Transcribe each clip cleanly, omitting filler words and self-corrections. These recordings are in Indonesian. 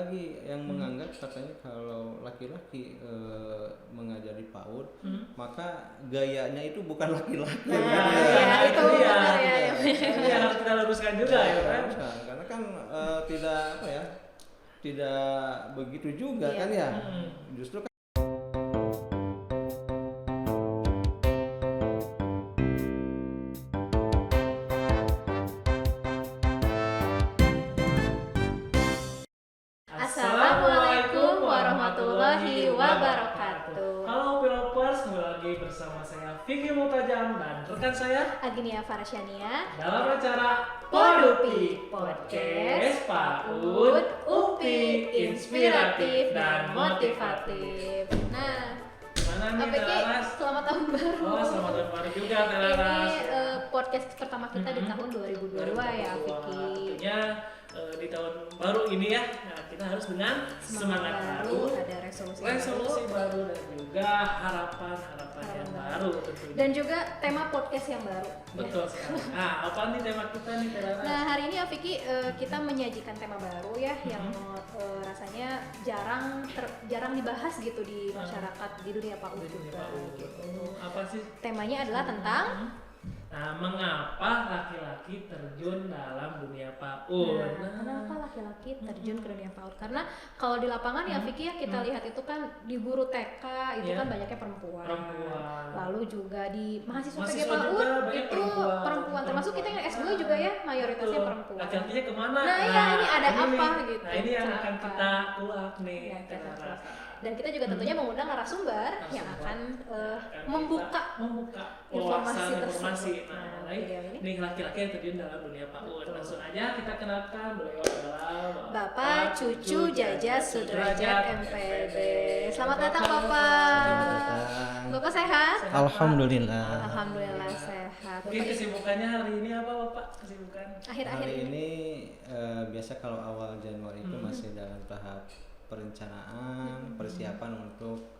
lagi yang menganggap katanya kalau laki-laki mengajari PAUD maka gayanya itu bukan laki-laki. Itu benar ya. Ini yang harus kita luruskan juga ya kan. Karena kan tidak apa ya, tidak begitu juga kan ya. Justru kan Assalamualaikum warahmatullahi wabarakatuh. Halo Pilopers, kembali lagi bersama saya Vicky Mutajam dan rekan saya Agnia Farasyania dalam acara Podupi Podcast PAUD UPI Inspiratif dan Motivatif. Nah, Mana nih Vicky, Telaras? selamat tahun baru. Oh, selamat tahun baru juga Ini Telaras. podcast pertama kita di tahun 2022 ya, Vicky. Tentunya di tahun baru ini ya, nah, kita harus dengan semangat baru, ada resolusi baru dan juga harapan yang baru tentunya. dan juga tema podcast yang baru. Betul sekali. Nah, apa nih tema kita nih Telaras? Nah, hari ini ya Vicky, kita menyajikan tema baru ya yang rasanya jarang dibahas gitu di masyarakat di dunia PAUD juga. Apa sih? Temanya adalah tentang Nah, mengapa laki-laki terjun dalam dunia PAUD? kenapa laki-laki terjun ke dunia PAUD? Karena kalau di lapangan ya Vicky ya kita lihat itu kan di guru TK itu kan banyaknya perempuan. Lalu juga di mahasiswa PG juga PAUD banyak itu perempuan. Termasuk kita yang S2 juga ya mayoritasnya perempuan. Laki-lakinya kemana? Nah, iya, ini ada apa gitu. Nah, ini yang akan Kenapa? kita kuak nih. Ya, kita Telaras. kuak. Dan kita juga tentunya mengundang narasumber yang akan membuka wawasan tersebut. informasi. Nah, video ini. nih laki-laki yang terjun dalam dunia PAUD. Langsung aja kita kenalkan beliau adalah Bapak Cucu Jaja Sudrajat MPD. Selamat datang Bapak. Bapak sehat? Alhamdulillah. Alhamdulillah sehat. Mungkin kesibukannya hari ini apa Bapak? Kesibukan Akhir-akhir Hari ini. ini biasa kalau awal Januari itu masih dalam tahap perencanaan, persiapan untuk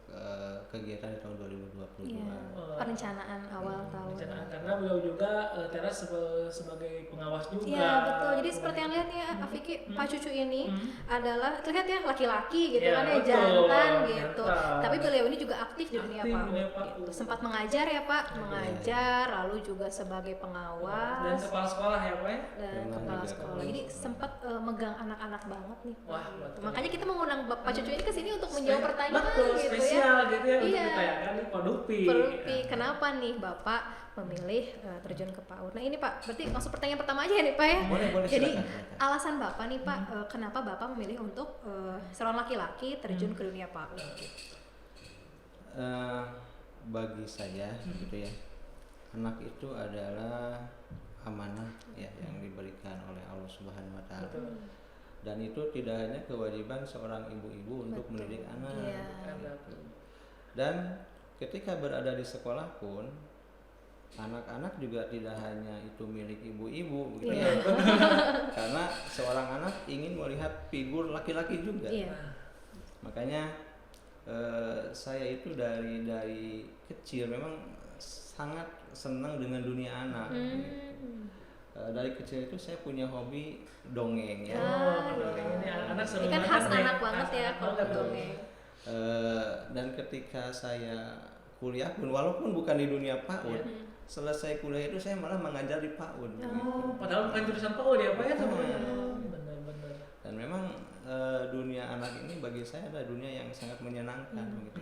kegiatan di tahun 2022. Iya, perencanaan awal tahun. Rencana, karena beliau juga Teras sebagai pengawas juga. Iya betul. Jadi seperti yang lihat ya, Vicky, Pak Cucu ini adalah terlihat ya laki-laki gitu Iya, kan ya, betul, jantan gitu. jantan. Tapi beliau ini juga aktif di dunia Aktif di PAUD. dunia PAUD. Gitu. Sempat mengajar ya Pak, mengajar, lalu juga sebagai Dan pengawas kepala sekolah ya Pak ya? dan Pernah kepala juga. sekolah. Jadi sempat megang anak-anak banget nih. Wah, Gitu. betul. Makanya kita mengundang Pak Cucu ini ke sini untuk menjawab pertanyaan Betul, gitu spesial ya. gitu ya untuk Iya. ditayangkan di Podupi. Perupi, kenapa nih Bapak memilih terjun ke PAUD? Nah ini Pak, berarti langsung pertanyaan pertama aja ya nih Pak ya. Boleh, Jadi silakan. alasan Bapak nih Pak, kenapa Bapak memilih untuk seorang laki-laki terjun ke dunia PAUD? Bagi saya gitu ya, anak itu adalah amanah ya yang diberikan oleh Allah Subhanahu wa taala. Dan itu tidak hanya kewajiban seorang ibu-ibu untuk mendidik anak. Iya. Gitu. Dan ketika berada di sekolah pun anak-anak juga tidak hanya itu milik ibu-ibu gitu ya. Karena seorang anak ingin melihat figur laki-laki juga. Iya. Makanya saya itu dari kecil memang sangat senang dengan dunia anak. Gitu. Dari kecil itu saya punya hobi dongeng ya. Dongeng ini anak-anak seru Ini kan banget khas nih. anak banget Khas ya anak kalau banget tuh. dongeng. Dan ketika saya kuliah pun walaupun bukan di dunia PAUD, selesai kuliah itu saya malah mengajar di PAUD. Gitu. Padahal bukan jurusan PAUD ya Pak ya sebenarnya. Benar-benar. Dan memang dunia anak ini bagi saya adalah dunia yang sangat menyenangkan gitu.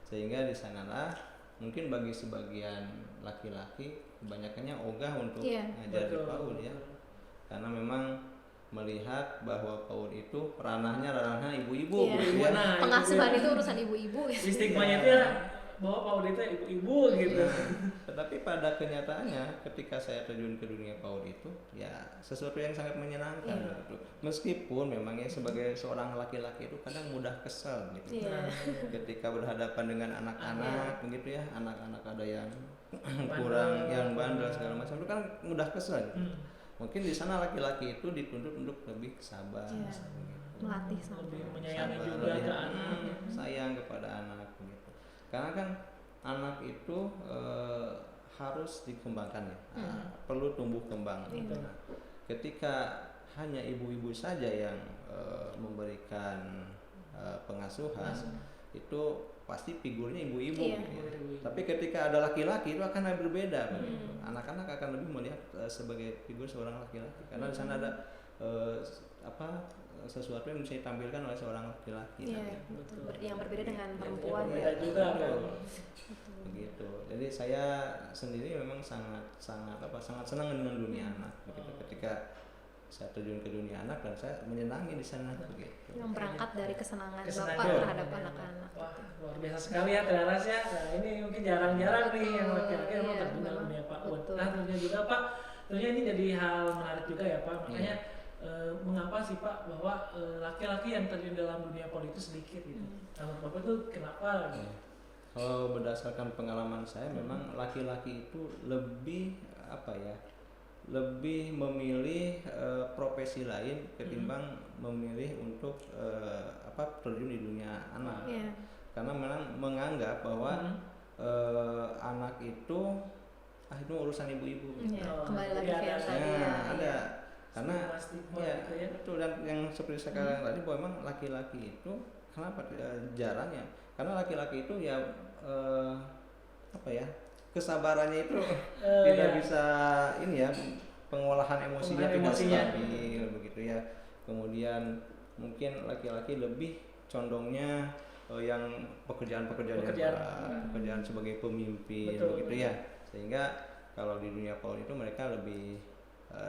Sehingga di sanalah mungkin bagi sebagian laki-laki kebanyakannya ogah untuk ngajar di PAUD ya. Karena memang melihat bahwa PAUD itu ranah ibu-ibu gitu ya. Nah, Pengasuhan itu urusan ibu-ibu. Stigmanya itu ya bahwa PAUD itu ibu-ibu gitu. Tetapi pada kenyataannya ketika saya terjun ke dunia PAUD itu ya sesuatu yang sangat menyenangkan gitu. Meskipun memang ya sebagai seorang laki-laki itu kadang mudah kesel gitu. Ketika berhadapan dengan anak-anak begitu ya, anak-anak ada yang kurang yang bandel segala macam itu kan mudah kesel gitu. Mungkin di sana laki-laki itu dituntut untuk lebih sabar, gitu. Melatih sama. Lebih menyayangi Sabar, juga ke anak. sayang kepada anak gitu. Karena kan anak itu harus dikembangkan ya, perlu tumbuh kembang. Nah, ketika hanya ibu-ibu saja yang memberikan pengasuhan, itu pasti figurnya ibu-ibu. Iya. Gitu. Tapi ketika ada laki-laki itu akan berbeda. Begitu. Anak-anak akan lebih melihat sebagai figur seorang laki-laki karena di sana ada sesuatu yang bisa ditampilkan oleh seorang laki-laki. Iya, betul. Yang berbeda dengan perempuan. Berbeda juga. Begitu. Jadi saya sendiri memang sangat senang dengan dunia anak. Begitu. Ketika saya terjun ke dunia anak dan saya menyenangi di sana begitu. Yang berangkat dari kesenangan Kesenangan Bapak terhadap anak-anak. Wah, luar biasa sekali ya Telaras ya. Nah, ini mungkin jarang-jarang nih yang laki-laki yang terjun dalam dunia PAUD. Nah, tentunya juga Pak, tentunya ini jadi hal menarik juga ya Pak. Makanya mengapa sih Pak bahwa laki-laki yang terjun dalam dunia PAUD itu sedikit gitu. Menurut Bapak itu kenapa? Kalau berdasarkan pengalaman saya memang laki-laki itu lebih lebih memilih profesi lain ketimbang memilih untuk terjun di dunia anak. Karena memang menganggap bahwa anak itu urusan ibu-ibu. Kembali lagi ke tadi ada karena stigma ya gitu ya. betul, dan yang seperti sekarang tadi bahwa memang laki-laki itu kenapa jarang ya, karena laki-laki itu ya kesabarannya itu tidak bisa ini ya, pengolahan emosinya tidak stabil begitu ya. Kemudian mungkin laki-laki lebih condongnya yang pekerjaan-pekerjaan yang berat, pekerjaan sebagai pemimpin begitu ya. Sehingga kalau di dunia PAUD itu mereka lebih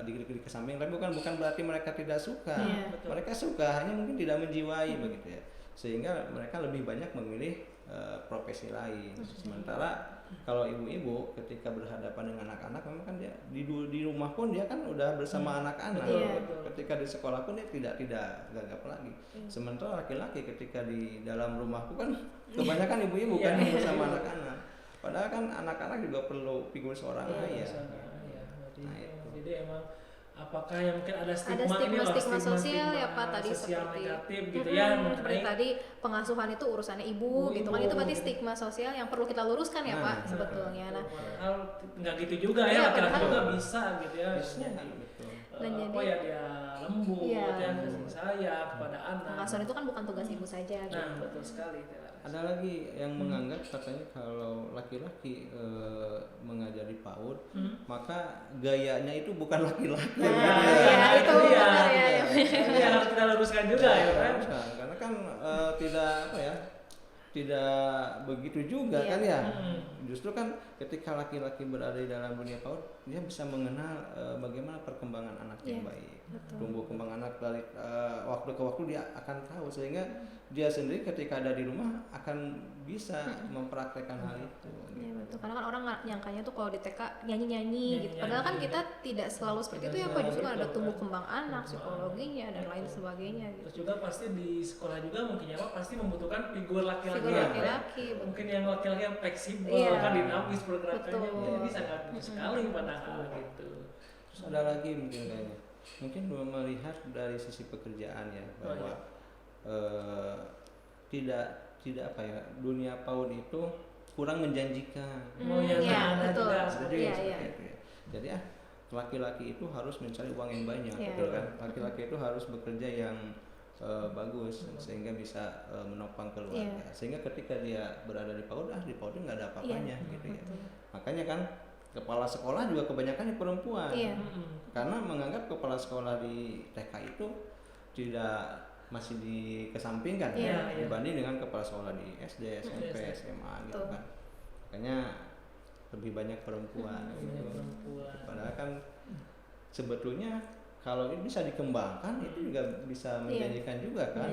dikesamping, tapi bukan berarti mereka tidak suka. Mereka suka, hanya mungkin tidak menjiwai begitu ya. Sehingga mereka lebih banyak memilih profesi lain. Sementara kalau ibu-ibu ketika berhadapan dengan anak-anak memang kan dia di rumah pun dia kan udah bersama anak-anak. Ketika di sekolah pun dia tidak gagap lagi. Sementara laki-laki ketika di dalam rumah pun kan kebanyakan ibu-ibu kan yang bersama anak-anak. Padahal kan anak-anak juga perlu figur seorang ayah. Nah, itu. Jadi emang apakah yang mungkin ada stigma sosial ya Pak tadi sosial seperti negatif gitu ya, seperti tadi pengasuhan itu urusannya ibu gitu kan, itu berarti stigma sosial yang perlu kita luruskan ya Pak sebetulnya. Nah, nggak gitu juga ya, laki-laki juga bisa gitu ya. Dan apa ya, dia lembut ya, kasih sayang kepada anak. Pengasuhan itu kan bukan tugas ibu saja gitu. Nah, betul sekali. Ada lagi yang menganggap katanya kalau laki-laki mengajari PAUD, maka gayanya itu bukan laki-laki. Itu benar ya. Ini harus kita luruskan juga ya kan. Karena kan tidak begitu juga kan ya. Justru kan ketika laki-laki berada di dalam dunia PAUD, dia bisa mengenal bagaimana perkembangan anak yang baik. Tumbuh kembang anak dari waktu ke waktu dia akan tahu, sehingga dia sendiri ketika ada di rumah akan bisa mempraktekkan hal itu. Iya betul, karena kan orang nyangkanya tuh kalau di TK nyanyi-nyanyi gitu. Padahal kan kita tidak selalu seperti itu ya Pak, justru ada tumbuh kembang anak, psikologinya dan lain sebagainya gitu. Terus juga pasti di sekolah juga mungkin ya Pak pasti membutukan figur laki-laki. Mungkin yang laki-laki yang fleksibel kan, dinamis pergerakannya, jadi sangat sekali padahal gitu. Terus ada lagi mungkin melihat dari sisi pekerjaan ya, bahwa tidak dunia PAUD itu kurang menjanjikan. Betul. Jadi laki-laki itu harus mencari uang yang banyak, betul kan? Laki-laki itu harus bekerja yang bagus sehingga bisa menopang keluarga. Sehingga ketika dia berada di PAUD, di PAUD nggak ada apa-apanya gitu ya. Makanya kan kepala sekolah juga kebanyakan perempuan. Karena menganggap kepala sekolah di TK itu masih dikesampingkan dibanding dengan kepala sekolah di SD, SMP, SMA gitu kan. Makanya lebih banyak perempuan gitu. Padahal kan sebetulnya kalau ini bisa dikembangkan itu juga bisa menjanjikan juga kan.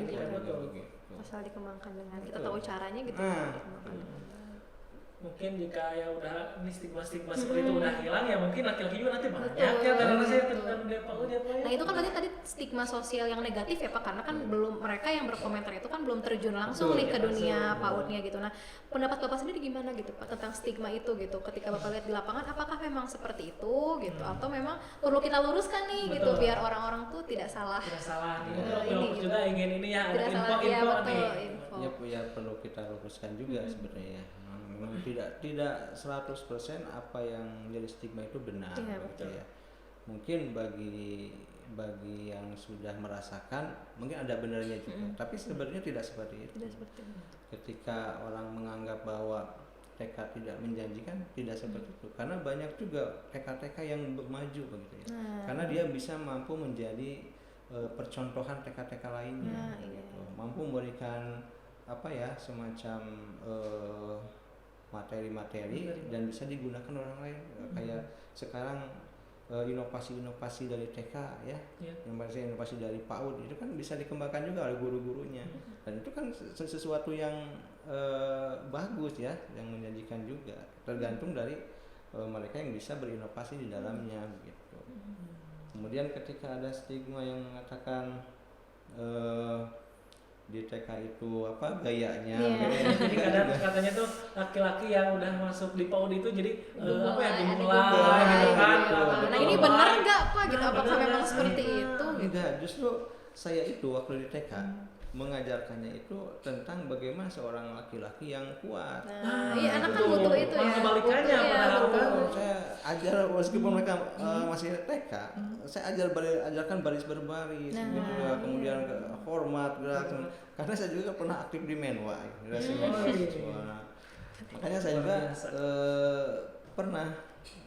Asal dikembangkan dengan kita tahu caranya gitu. Mungkin jika ya udah ini stigma-stigma seperti itu udah hilang, ya mungkin laki-laki juga nanti banyak ya karena saya tentang dunia PAUD ya Pak. Nah itu kan berarti tadi stigma sosial yang negatif ya Pak, karena kan belum, mereka yang berkomentar itu kan belum terjun langsung nih ke dunia PAUD-nya gitu. Nah pendapat Bapak sendiri gimana gitu Pak tentang stigma itu gitu, ketika Bapak lihat di lapangan apakah memang seperti itu gitu, atau memang perlu kita luruskan nih gitu biar orang-orang tuh tidak salah. Tidak salah ini juga ingin ini ya, ada info-info nih. Ya perlu kita luruskan juga sebenarnya. Memang tidak 100% apa yang jadi stigma itu benar gitu ya. mungkin bagi yang sudah merasakan mungkin ada benarnya juga, tapi sebenarnya tidak seperti itu. Tidak seperti itu. Ketika orang menganggap bahwa TK tidak menjanjikan, tidak seperti itu, karena banyak juga TK-TK yang maju begitu ya, karena dia bisa mampu menjadi percontohan TK-TK lainnya, gitu. Mampu memberikan apa ya, semacam materi-materi dan bisa digunakan orang lain. Kayak sekarang inovasi-inovasi dari TK ya, inovasi dari PAUD itu kan bisa dikembangkan juga oleh guru-gurunya, dan itu kan sesuatu yang bagus ya, yang menjanjikan juga, tergantung dari mereka yang bisa berinovasi di dalamnya gitu. Kemudian ketika ada stigma yang mengatakan di TK itu apa gayanya, jadi kadang katanya tuh laki-laki yang udah masuk di PAUD itu jadi apa ya, dimulai gitu kan. Nah ini benar nggak Pak gitu, apakah memang seperti itu? Enggak, justru saya itu waktu di TK mengajarkannya itu tentang bagaimana seorang laki-laki yang kuat. Nah, iya anak kan butuh itu ya. Kebalikannya padahal kan. Saya ajar meskipun mereka masih TK, saya ajarkan baris berbaris, gitu ya. Kemudian hormat, gerak. Karena saya juga pernah aktif di Menwa, generasi mahasiswa. Makanya saya juga pernah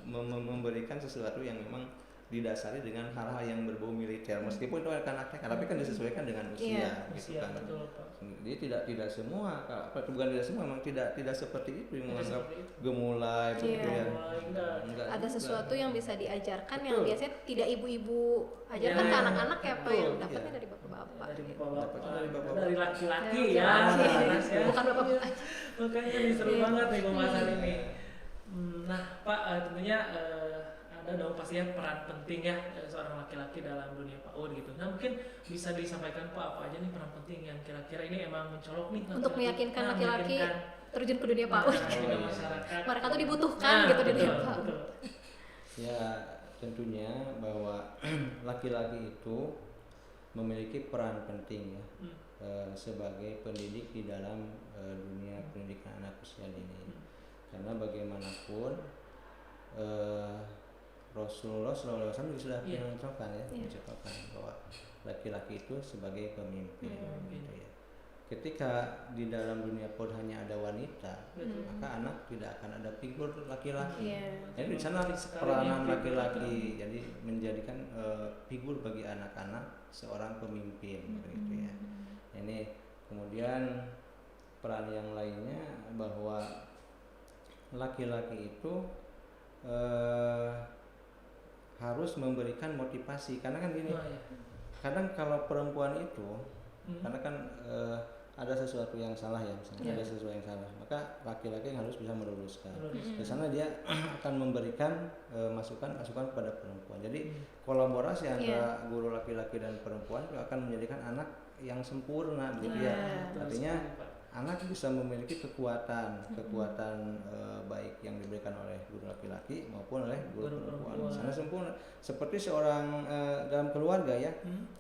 memberikan sesuatu yang memang didasari dengan hal-hal yang berbau militer, meskipun itu anak TK, tapi kan disesuaikan dengan usia, gitu kan. Betul, Jadi tidak semua, bukan tidak semua, memang tidak seperti itu yang menganggap gemulai, begitu ya. Enggak ada juga. sesuatu yang bisa diajarkan. Betul. Yang biasanya tidak ibu-ibu ajarkan ke anak-anak ya Pak, yang dapatnya dari bapak-bapak. Dari gitu. bapak-bapak, dari laki-laki Ya, ya. bukan bapak-bapak. Makanya ini seru banget nih pembahasan ini. Nah Pak, tentunya ada dong pastinya peran penting ya seorang laki-laki dalam dunia PAUD gitu. Nah mungkin bisa disampaikan Pak, apa aja nih peran penting yang kira-kira ini emang mencolok nih Untuk meyakinkan laki-laki terjun ke dunia Nah, PAUD. juga masyarakat. Mereka tuh dibutuhkan gitu di dunia betul, PAUD. betul. Ya tentunya bahwa laki-laki itu memiliki peran penting ya sebagai pendidik di dalam dunia pendidikan anak usia dini. Karena bagaimanapun Rasulullah SAW sudah mencontohkan ya, mencontohkan bahwa laki-laki itu sebagai pemimpin. Gitu ya. Ketika di dalam dunia PAUD hanya ada wanita, maka anak tidak akan ada figur laki-laki. Jadi di sana peranan laki-laki, jadi menjadikan figur bagi anak-anak seorang pemimpin, begitu ya. Ini kemudian peran yang lainnya bahwa laki-laki itu harus memberikan motivasi, karena kan gini, kadang kalau perempuan itu karena kan ada sesuatu yang salah ya, misalnya ada sesuatu yang salah, maka laki-laki yang harus bisa meluruskan. Di sana dia akan memberikan masukan-masukan kepada perempuan. Jadi kolaborasi antara guru laki-laki dan perempuan itu akan menjadikan anak yang sempurna, gitu ya. Artinya anak bisa memiliki kekuatan baik yang diberikan oleh guru laki-laki maupun oleh guru perempuan. Sana sempurna. Seperti seorang dalam keluarga ya,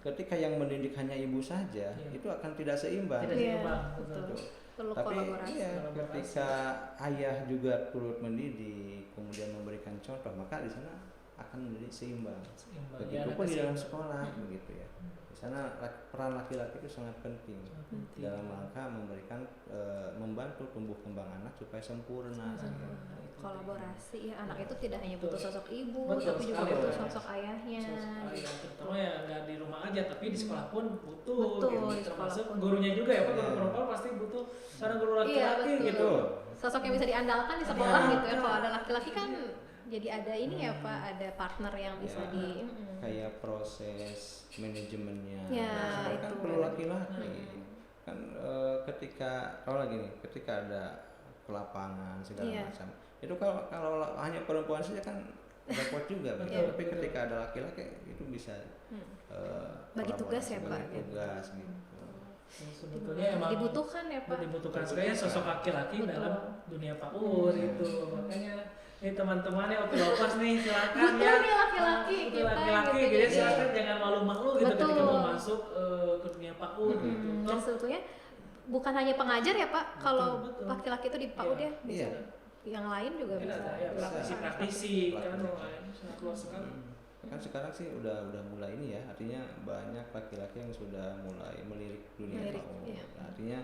ketika yang mendidik hanya ibu saja, itu akan tidak seimbang. Betul. Perlu Tapi kolaborasi. ketika ayah juga turut mendidik, kemudian memberikan contoh, maka di sana akan menjadi seimbang. Begitupun di dalam sekolah, begitu ya. Di sana peran laki-laki itu sangat penting dalam rangka memberikan membantu tumbuh kembang anak supaya sempurna. Kolaborasi ya, anak itu tidak hanya butuh sosok ibu, Betul tapi juga sekali, butuh ya. sosok ayahnya. Terutama ya nggak di rumah aja, tapi di sekolah pun butuh. Betul, gitu. di sekolah Termasuk pun. gurunya juga ya Pak, guru perempuan pasti butuh seorang guru laki-laki betul. gitu. Sosok yang bisa diandalkan di sekolah gitu ya. Kalau ada laki-laki kan jadi ada ini ya Pak, ada partner yang bisa di kayak proses manajemennya. Ya, Kan itu. perlu laki-laki. Kan ketika kalau lagi nih, ketika ada ke lapangan segala macam. Itu kalau hanya perempuan saja kan repot juga, begitu. Tapi ketika ada laki-laki itu bisa bagi tugas ya, Pak, bagi tugas gitu. Sebetulnya emang dibutuhkan ya Pak. dibutuhkan sekali sosok laki-laki dalam dunia PAUD gitu. Makanya nih teman-teman yang opilopas nih silakan Butuh ya. nih laki-laki Butuh kita laki-laki gitu. jadi silakan jangan malu-malu gitu Betul. ketika mau masuk ke dunia PAUD gitu. Dan sebetulnya bukan hanya pengajar ya Pak, kalau betul. laki-laki itu di PAUD ya bisa. Iya. Yang lain juga bisa. Ya, praktisi-praktisi kan sangat luas sekali. Kan sekarang sih udah mulai ini ya, artinya banyak laki-laki yang sudah mulai melirik dunia PAUD. Iya. Artinya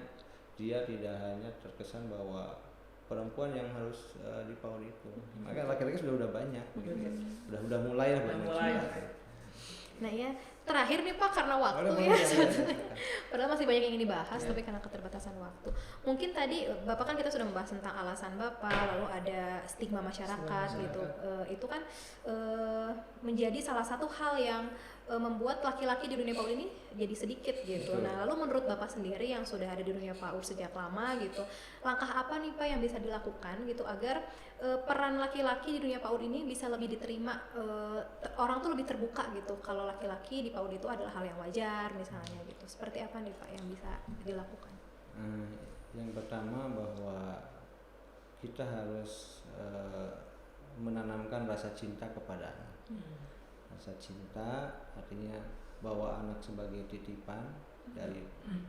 dia tidak hanya terkesan bahwa perempuan yang harus di PAUD itu. Maka laki-laki sudah banyak begitu ya. Udah mulai lah banyak mulai. sudah. Nah ya, terakhir nih Pak karena waktu Boleh, ya boleh, sebetulnya. boleh. Padahal masih banyak yang ingin dibahas, tapi karena keterbatasan waktu. Mungkin tadi Bapak kan kita sudah membahas tentang alasan Bapak, lalu ada stigma masyarakat gitu. Itu kan menjadi salah satu hal yang membuat laki-laki di dunia PAUD ini jadi sedikit gitu. Betul. Nah, lalu menurut Bapak sendiri yang sudah ada di dunia PAUD sejak lama gitu, langkah apa nih Pak yang bisa dilakukan gitu agar peran laki-laki di dunia PAUD ini bisa lebih diterima, orang tuh lebih terbuka gitu kalau laki-laki di PAUD itu adalah hal yang wajar misalnya gitu. Seperti apa nih Pak yang bisa dilakukan? Yang pertama bahwa kita harus menanamkan rasa cinta kepada anak. Rasa cinta artinya bahwa anak sebagai titipan dari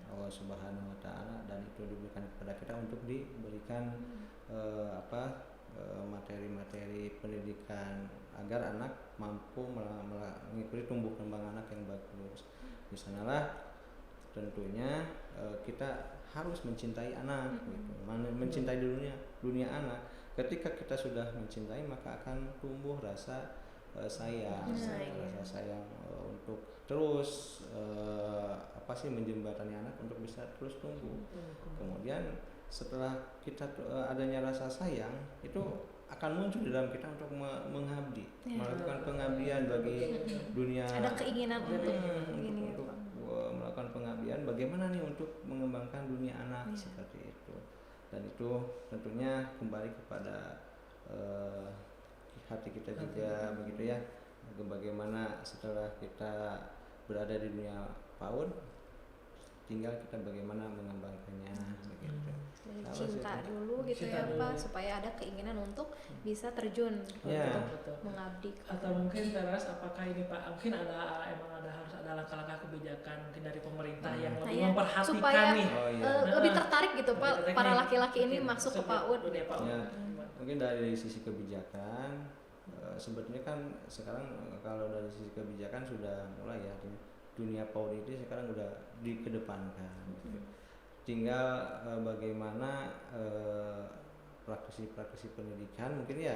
Allah Subhanahu wa Ta'ala, dan itu diberikan kepada kita untuk diberikan materi-materi pendidikan agar anak mampu mengikuti tumbuh kembang anak yang bagus. Di sanalah tentunya kita harus mencintai anak gitu. Mencintai dunia anak. Ketika kita sudah mencintai, maka akan tumbuh rasa sayang, rasa sayang untuk terus menjembatani anak untuk bisa terus tumbuh. Kemudian setelah kita adanya rasa sayang, itu akan muncul di dalam kita untuk mengabdi, melakukan pengabdian bagi dunia. Ada keinginan untuk ini untuk melakukan pengabdian bagaimana nih untuk mengembangkan dunia anak seperti itu. Dan itu tentunya kembali kepada hati kita juga begitu ya. Bagaimana setelah kita berada di dunia PAUD, tinggal kita bagaimana mengembangkannya begitu. Jadi cinta dulu gitu ya Pak, supaya ada keinginan untuk bisa terjun untuk mengabdi. Atau mungkin teras apakah ini Pak, mungkin harus ada langkah-langkah kebijakan mungkin dari pemerintah yang lebih memperhatikan supaya nih lebih tertarik gitu Pak para laki-laki ini masuk ke PAUD. Mungkin dari sisi kebijakan sebetulnya kan sekarang kalau dari sisi kebijakan sudah mulai ya, dunia PAUD itu sekarang udah dikedepankan gitu. Tinggal bagaimana praktisi pendidikan mungkin ya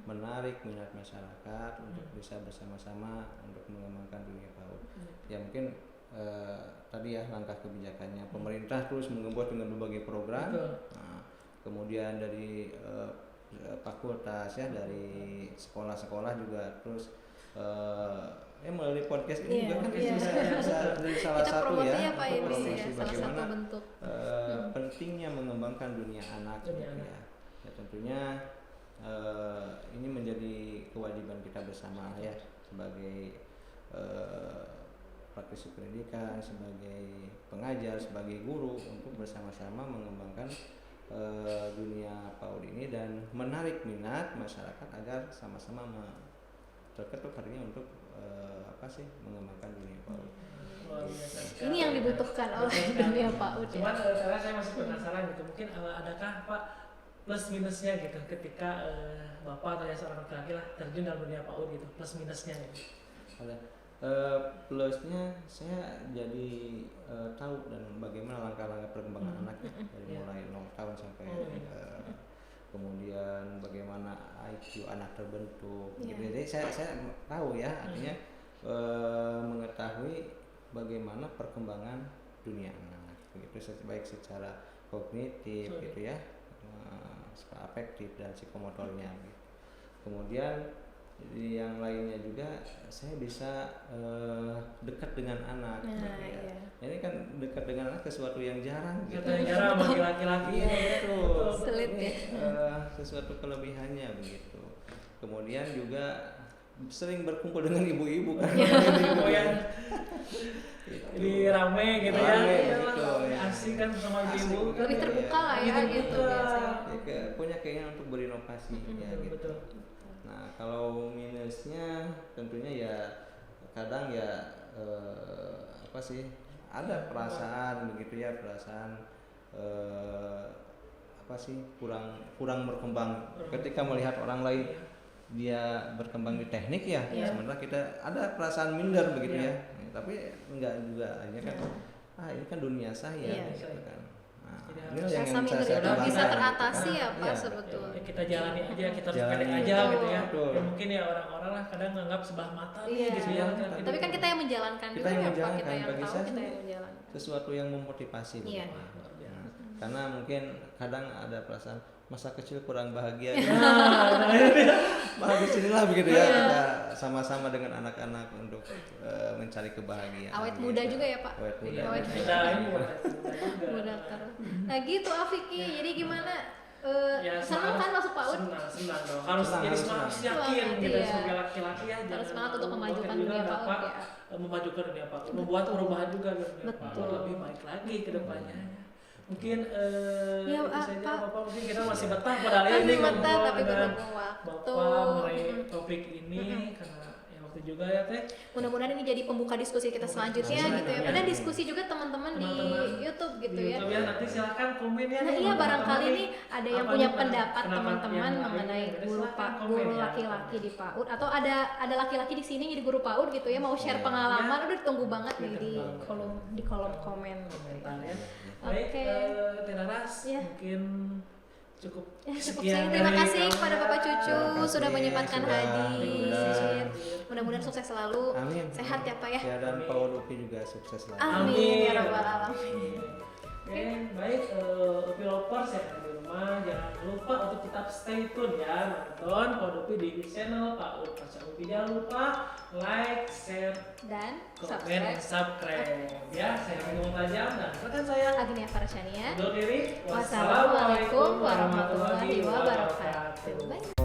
menarik minat masyarakat untuk bisa bersama-sama untuk mengembangkan dunia PAUD. Ya mungkin tadi ya langkah kebijakannya pemerintah terus membuat dengan berbagai program. Nah, kemudian dari fakultas ya, dari sekolah-sekolah juga terus melalui podcast ini juga kan bisa dari salah kita satu ya, Pak, promosi salah bagaimana satu bentuk pentingnya mengembangkan dunia anak gitu ya. Ya tentunya ini menjadi kewajiban kita bersama ya sebagai praktisi pendidikan, sebagai pengajar, sebagai guru untuk bersama-sama mengembangkan dunia PAUD ini dan menarik minat masyarakat agar sama-sama terketuk hatinya untuk mengembangkan dunia PAUD. Ini yang dibutuhkan oleh dunia PAUD. Cuman karena saya masih penasaran gitu, mungkin adakah Pak plus minusnya gitu ketika Bapak atau seorang laki-laki lah terjun dalam dunia PAUD gitu, plus minusnya gitu. Ada plusnya saya jadi tahu dan bagaimana langkah-langkah perkembangan anak dari mulai 0 tahun sampai kemudian bagaimana IQ anak terbentuk. Jadi saya tahu ya, artinya mengetahui bagaimana perkembangan dunia anak begitu, baik secara kognitif gitu ya, afektif dan psikomotornya gitu. Kemudian yang lainnya juga saya bisa dekat dengan anak gitu ya. Ini kan dekat dengan anak sesuatu yang jarang gitu. Jarang bagi laki-laki itu sulit ya. Sesuatu kelebihannya begitu. Kemudian juga sering berkumpul dengan ibu-ibu kan. Ibu yang ini rame gitu ya. Gitu, ya. Asik kan sama ibu. Lebih terbuka lah ya gitu biasanya. Punya keinginan untuk berinovasi ya gitu. Betul. Nah, kalau minusnya tentunya ya kadang ya ada perasaan begitu ya, perasaan kurang berkembang ketika melihat orang lain dia berkembang di teknik ya, Iya. sementara kita ada perasaan minder begitu ya. Tapi enggak juga hanya kan ini kan dunia saya Iya. gitu kan. Nah, Jadi ini harus yang rasa minder saya itu katakan bisa gitu teratasi kan. ya Pak Iya, sebetulnya. Ya, kita jalani aja, kita harus Jalani. pede aja Betul. gitu ya. Betul. Ya mungkin ya orang-orang lah kadang nganggap sebelah mata nih Iya. gitu ya. Tapi kan kita yang menjalankan Kita juga yang ya Pak, menjalankan. kita yang Bagi tahu, saya kita sih yang menjalankan. sesuatu yang memotivasi Iya. begitu. Nah, karena mungkin kadang ada perasaan masa kecil kurang bahagia malah di sinilah begitu ya, kita sama-sama dengan anak-anak untuk mencari kebahagiaan. Awet gitu. muda juga ya Pak. Awet muda. Iya, Awet kita ini muda terus. Nah gitu Afiki, jadi gimana? Ya, Senang kan masuk PAUD? Senang dong. Harus Senang, jadi harus semangat, senang. yakin Semangat, gitu iya. sebagai laki-laki ya. Harus jangan semangat untuk malu. memajukan Bahkan juga dunia PAUD dapat, ya. memajukan dunia PAUD, membuat perubahan juga di dunia Betul. PAUD lebih baik lagi ke depannya. Mungkin Ya, itu saja Pak. Bapak, mungkin kita masih betah padahal Masih ini betah, ngobrol tapi dengan berhubung waktu. Bapak mengenai topik ini karena ya waktu juga ya Teh. Mudah-mudahan ini jadi pembuka diskusi kita selanjutnya gitu ya. Ada diskusi juga teman-teman di Teman-teman YouTube gitu Di ya. YouTube ya, nanti silakan komen ya. Nah nih, iya teman-teman barangkali nih. nih ada yang Apa punya nih, pendapat pendapat teman-teman yang mengenai lain, guru silakan komen guru ya. laki-laki di PAUD atau ada laki-laki di sini jadi guru PAUD gitu ya mau share Iya. pengalaman, udah ditunggu banget nih di Ditunggu. kolom komen. Komentar ya. Baik, Oke. Teh Laras, Iya. mungkin cukup Ya, cukup sekian sayang. Terima dari kasih kamu. kepada Bapak Cucu Terima kasih sudah menyempatkan sudah hadir. diundang. Mudah-mudahan sukses selalu. Amin. Sehat ya Pak ya. Ya dan Paul Upi juga sukses lah. Amin ya rabbal alamin. Oke, baik, Upi Lovers yang ada di rumah, jangan lupa untuk tetap stay tune ya, nonton Podopi di channel Pak Upi. Jangan lupa like, share, Dan komen, dan subscribe. subscribe ya. Saya Minum Tajam dan rekan saya Agnia Farshania. undur diri. Wassalamualaikum warahmatullahi wabarakatuh. Bye.